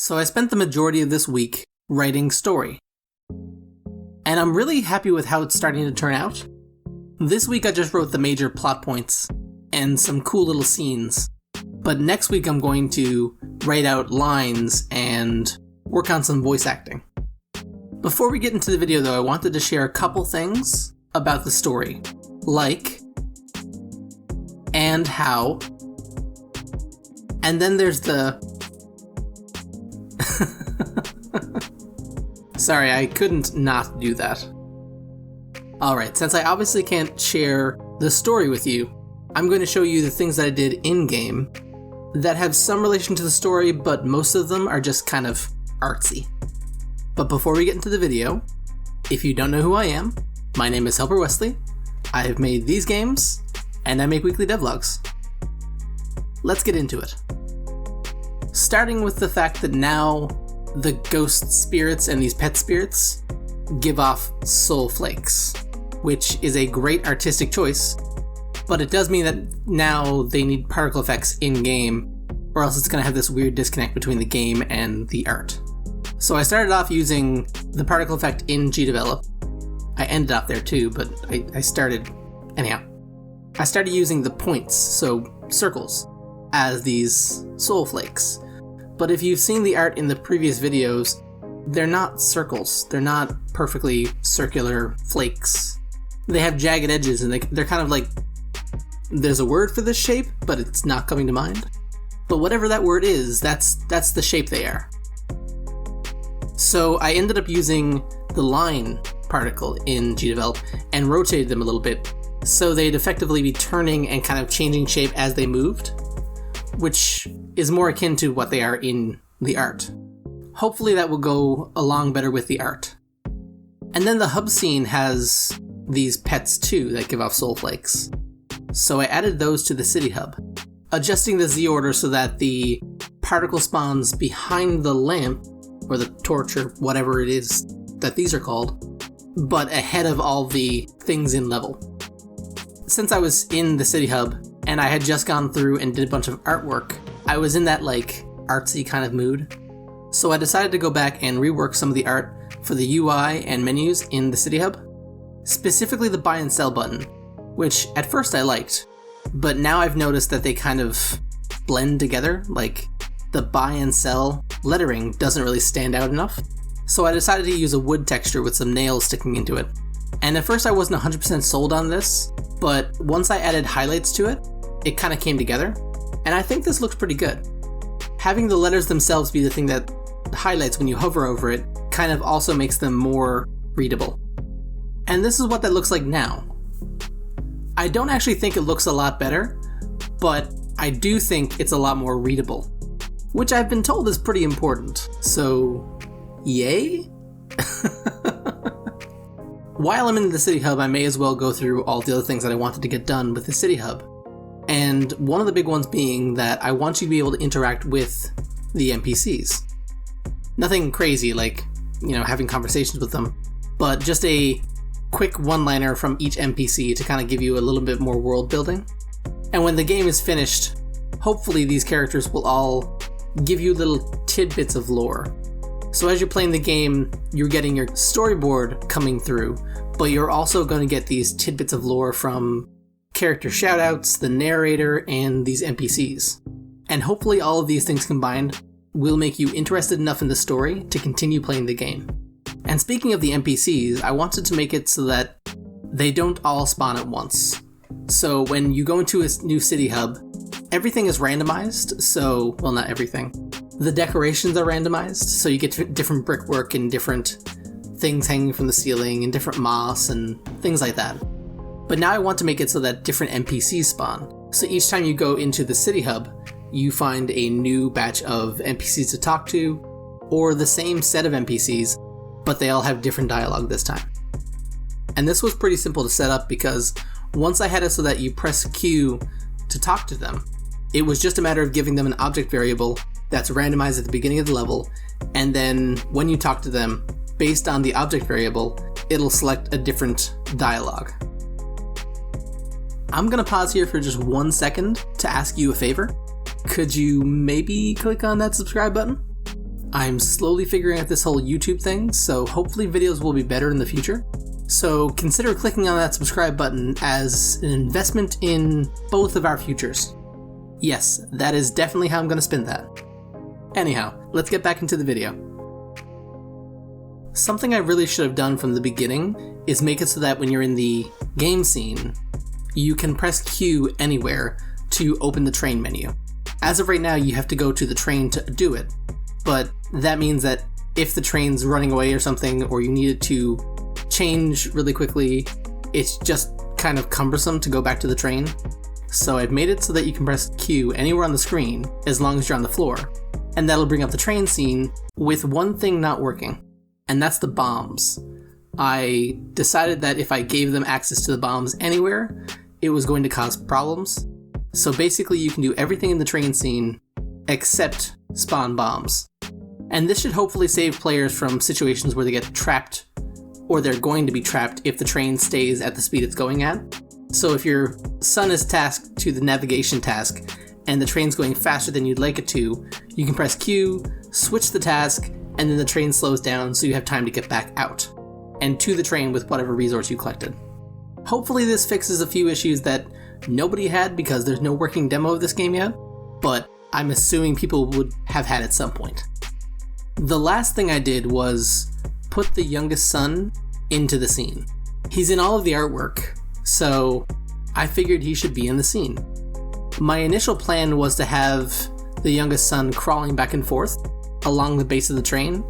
So I spent the majority of this week writing story. And I'm really happy with how it's starting to turn out. This week I just wrote the major plot points and some cool little scenes. But next week I'm going to write out lines and work on some voice acting. Before we get into the video though, I wanted to share a couple things about the story. Like, and how, and then there's the... Sorry, I couldn't not do that. Alright, since I obviously can't share the story with you, I'm going to show you the things that I did in-game that have some relation to the story, but most of them are just kind of artsy. But before we get into the video, if you don't know who I am, my name is Helper Wesley, I have made these games, and I make weekly devlogs. Let's get into it. Starting with the fact that now the ghost spirits and these pet spirits give off soul flakes, which is a great artistic choice, but it does mean that now they need particle effects in-game, or else it's going to have this weird disconnect between the game and the art. So I started off using the particle effect in Gdevelop. I ended up there too, but I started... Anyhow. I started using the points, so circles, as these soul flakes. But if you've seen the art in the previous videos, they're not circles. They're not perfectly circular flakes. They have jagged edges, and they're kind of like... There's a word for this shape, but it's not coming to mind. But whatever that word is, that's the shape they are. So I ended up using the line particle in Gdevelop and rotated them a little bit, so they'd effectively be turning and kind of changing shape as they moved, which is more akin to what they are in the art. Hopefully that will go along better with the art. And then the hub scene has these pets too that give off soul flakes. So I added those to the city hub, adjusting the Z order so that the particle spawns behind the lamp, or the torch, or whatever it is that these are called, but ahead of all the things in level. Since I was in the city hub, and I had just gone through and did a bunch of artwork, I was in that like artsy kind of mood. So I decided to go back and rework some of the art for the UI and menus in the city hub, specifically the buy and sell button, which at first I liked, but now I've noticed that they kind of blend together, like the buy and sell lettering doesn't really stand out enough. So I decided to use a wood texture with some nails sticking into it. And at first I wasn't 100% sold on this, but once I added highlights to it, it kind of came together, and I think this looks pretty good. Having the letters themselves be the thing that highlights when you hover over it kind of also makes them more readable. And this is what that looks like now. I don't actually think it looks a lot better, but I do think it's a lot more readable, which I've been told is pretty important, so yay? While I'm in the city hub, I may as well go through all the other things that I wanted to get done with the city hub. And one of the big ones being that I want you to be able to interact with the NPCs. Nothing crazy like, having conversations with them, but just a quick one-liner from each NPC to kind of give you a little bit more world building. And when the game is finished, hopefully these characters will all give you little tidbits of lore. So as you're playing the game, you're getting your storyboard coming through, but you're also going to get these tidbits of lore from character shoutouts, the narrator, and these NPCs. And hopefully all of these things combined will make you interested enough in the story to continue playing the game. And speaking of the NPCs, I wanted to make it so that they don't all spawn at once. So when you go into a new city hub, everything is randomized, so, well, not everything. The decorations are randomized, so you get different brickwork and different things hanging from the ceiling and different moss and things like that. But now I want to make it so that different NPCs spawn. So each time you go into the city hub, you find a new batch of NPCs to talk to, or the same set of NPCs, but they all have different dialogue this time. And this was pretty simple to set up because once I had it so that you press Q to talk to them, it was just a matter of giving them an object variable that's randomized at the beginning of the level, and then when you talk to them, based on the object variable, it'll select a different dialogue. I'm gonna pause here for just 1 second to ask you a favor. Could you maybe click on that subscribe button? I'm slowly figuring out this whole YouTube thing, so hopefully videos will be better in the future. So consider clicking on that subscribe button as an investment in both of our futures. Yes, that is definitely how I'm going to spend that. Anyhow, let's get back into the video. Something I really should have done from the beginning is make it so that when you're in the game scene, you can press Q anywhere to open the train menu. As of right now, you have to go to the train to do it, but that means that if the train's running away or something, or you need it to change really quickly, it's just kind of cumbersome to go back to the train. So I've made it so that you can press Q anywhere on the screen as long as you're on the floor, and that'll bring up the train scene with one thing not working, and that's the bombs. I decided that if I gave them access to the bombs anywhere, it was going to cause problems. So basically you can do everything in the train scene except spawn bombs. And this should hopefully save players from situations where they get trapped, or they're going to be trapped if the train stays at the speed it's going at. So if your son is tasked to the navigation task and the train's going faster than you'd like it to, you can press Q, switch the task, and then the train slows down so you have time to get back out and to the train with whatever resource you collected. Hopefully this fixes a few issues that nobody had because there's no working demo of this game yet, but I'm assuming people would have had at some point. The last thing I did was put the youngest son into the scene. He's in all of the artwork, so I figured he should be in the scene. My initial plan was to have the youngest son crawling back and forth along the base of the train,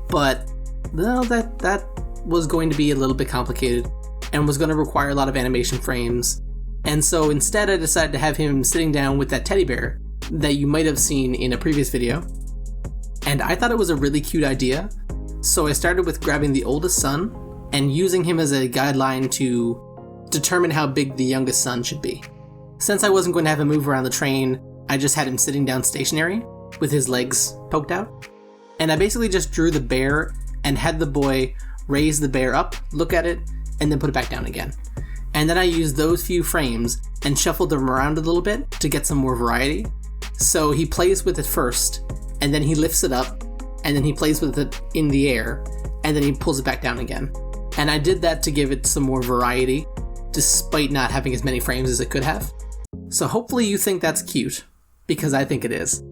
but no, that was going to be a little bit complicated and was going to require a lot of animation frames. And so instead I decided to have him sitting down with that teddy bear that you might have seen in a previous video. And I thought it was a really cute idea, so I started with grabbing the oldest son and using him as a guideline to determine how big the youngest son should be. Since I wasn't going to have him move around the train, I just had him sitting down stationary with his legs poked out. And I basically just drew the bear and had the boy raise the bear up, look at it, and then put it back down again. And then I used those few frames and shuffled them around a little bit to get some more variety. So he plays with it first, and then he lifts it up, and then he plays with it in the air, and then he pulls it back down again. And I did that to give it some more variety, despite not having as many frames as it could have. So hopefully you think that's cute, because I think it is.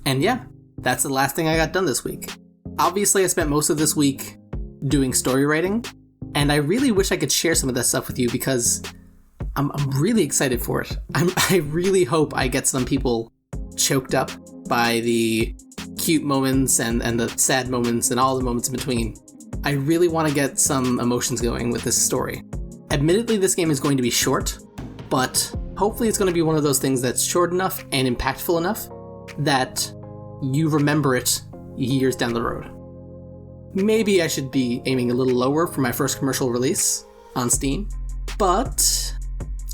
And yeah, that's the last thing I got done this week. Obviously I spent most of this week doing story writing, and I really wish I could share some of that stuff with you because I'm really excited for it. I really hope I get some people choked up by the cute moments and the sad moments and all the moments in between. I really want to get some emotions going with this story. Admittedly, this game is going to be short, but hopefully it's going to be one of those things that's short enough and impactful enough that you remember it years down the road. Maybe I should be aiming a little lower for my first commercial release on Steam, but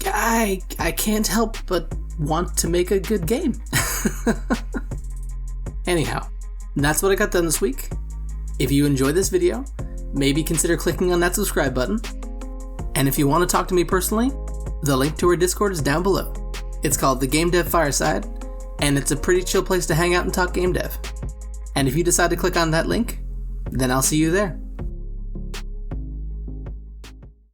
I can't help but want to make a good game. Anyhow, that's what I got done this week. If you enjoyed this video, maybe consider clicking on that subscribe button. And if you want to talk to me personally, the link to our Discord is down below. It's called the Game Dev Fireside, and it's a pretty chill place to hang out and talk game dev. And if you decide to click on that link, then I'll see you there.